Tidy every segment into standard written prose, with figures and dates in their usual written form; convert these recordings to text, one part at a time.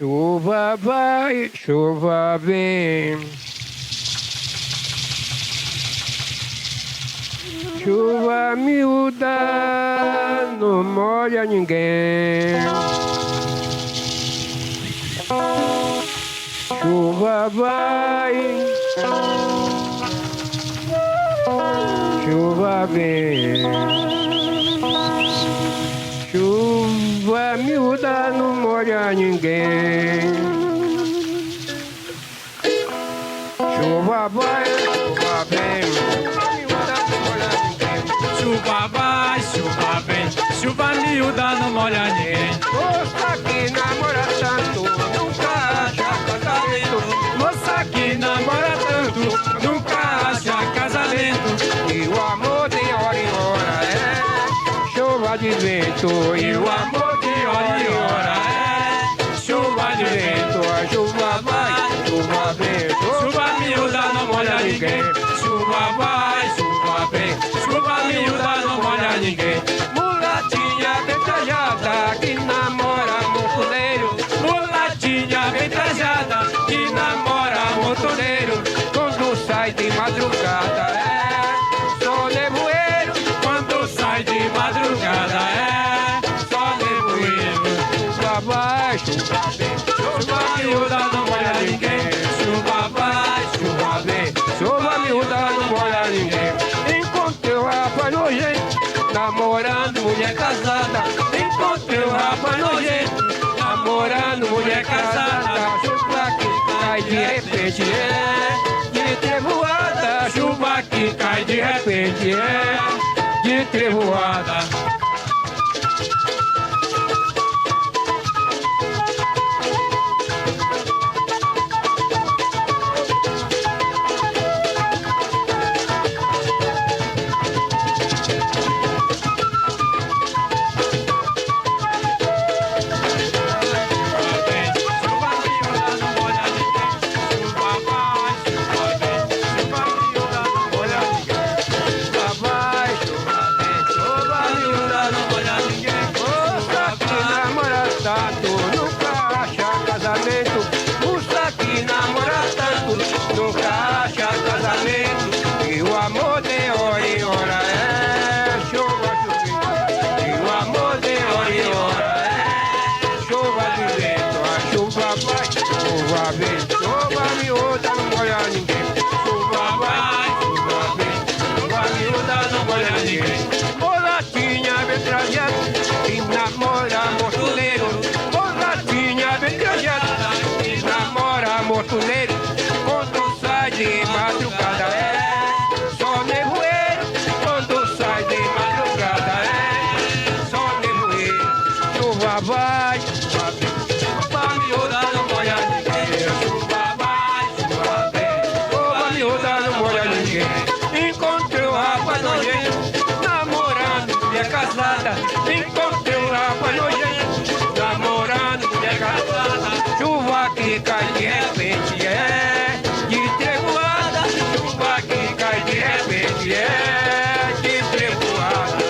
Chuva vai, chuva vem. Chuva miúda não molha ninguém. Chuva vai, chuva vem. Chuva miúda não molha ninguém. Chuva vai, chuva vem. Chuva vai, chuva vem, chuva miúda não molha ninguém. Moça que namora tanto, nunca acha casamento. Moça que namora tanto, nunca acha casamento. E o amor de hora em hora é chuva de vento. E o amor de hora em hora é chuva de vento. A chuva vai, chuva vem. Chuva miúda não molha ninguém. Chuva vai, chuva vem, chuva miúda não molha ninguém. Mulatinha bem trajada que namora montoneiro. Mulatinha bem trajada que namora montoneiro. Quando sai de madrugada é só nevoeiro. Quando sai de madrugada é só nevoeiro. Chuva vai, chuva vem. Chuva miúda não molha ninguém. Chuva vai, chuva vem. Chuva miúda não molha ninguém. Encontrei o rapaz nojento, namorando mulher casada. Encontrei o rapaz nojento, namorando mulher casada. Chuva que cai de repente é de trevoada. Chuva que cai de repente é de trevoada. Chuva miúda não molha ninguém. Chuva vai, chuva vem, chuva miúda não molha ninguém. Mulatinha bem trajada que namora montoneiro. Mulatinha bem trajada que namora montoneiro. Quando sai de madrugada é só nevoeiro. Quando sai de madrugada é só nevoeiro. Chuva vai, chuva vem. Chuva miúda não molha ninguém. Encontrei o rapaz nojento, namorando mulher casada. Encontrei o rapaz nojento, namorando mulher casada. Chuva que cai de repente é de trevoada. Chuva que cai de repente é de trevoada.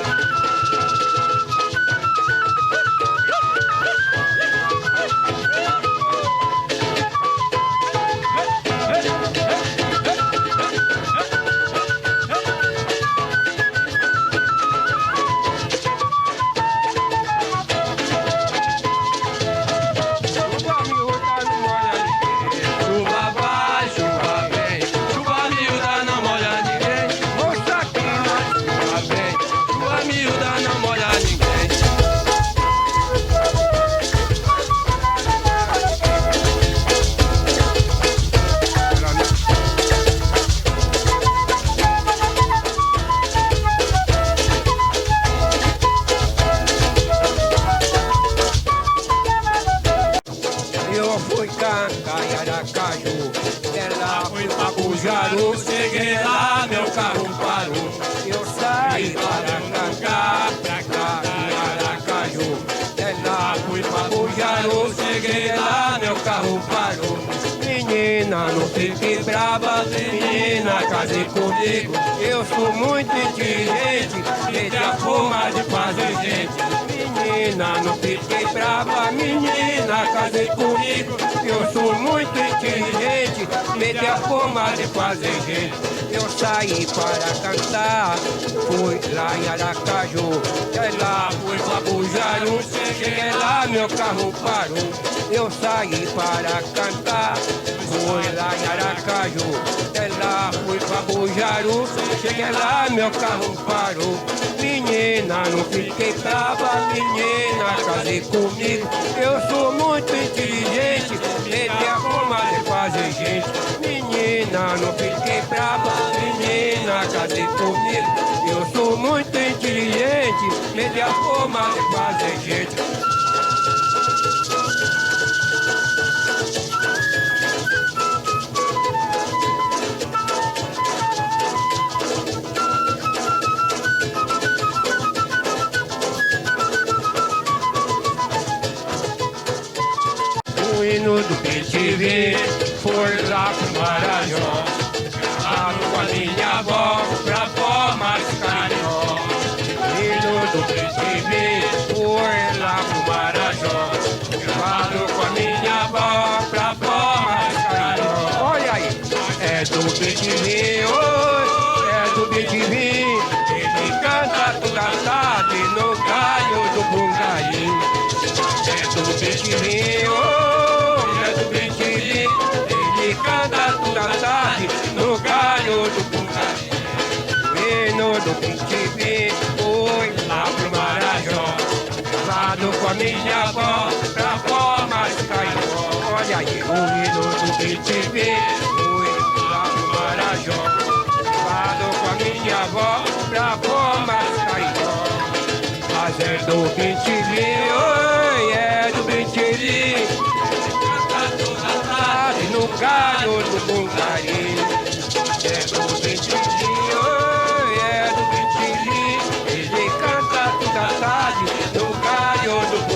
Eu fui cantar Aracaju, ela foi pra Bujaru. Cheguei lá, meu carro parou. Eu saí para cantar Aracaju, ela foi pra Bujaru. Cheguei lá, meu carro parou. Menina Menina, não fique brava, menina, case comigo. Eu sou muito inteligente, mete a forma de fazer gente. Menina, não fique brava, menina, case comigo. Eu sou muito inteligente, mete a forma de fazer gente. Eu saí para cantar, fui lá em Aracaju. Cheguei lá, fui pra Bujaru, cheguei lá, meu carro parou. Eu saí para cantar, fui lá em Aracaju. Cheguei lá, fui pra Bujaru, cheguei lá, meu carro parou. Menina, não fiquei brava, menina, casei comigo. Eu sou muito inteligente, mete a forma de fazer gente. Menina, não fiquei brava, menina, casei comigo. Eu sou muito inteligente, mete a forma de fazer gente. O hino do PTV foi lá pro Maranhão. Falo com a minha avó pra forma de carinho. O hino do PTV foi lá pro Maranhão. Falo com a minha avó pra forma de carinho. Olha aí, é do PTV, oi, é do PTV. Ele canta toda tarde no galho do bungarim. É do PTV, ele canta toda tarde no galho do bungarim. O hino do PTV foi lá pro Maranhão. Levado com a minha avó pra forma de carinho. Olha aí, o hino do PTV foi lá pro Maranhão. Levado com a minha avó pra forma de carinho. Mas é do PTV, oi, é do PTV. No galho do bungarim. É do PTV, oi, é do PTV. Ele canta toda tarde no galho do bungarim.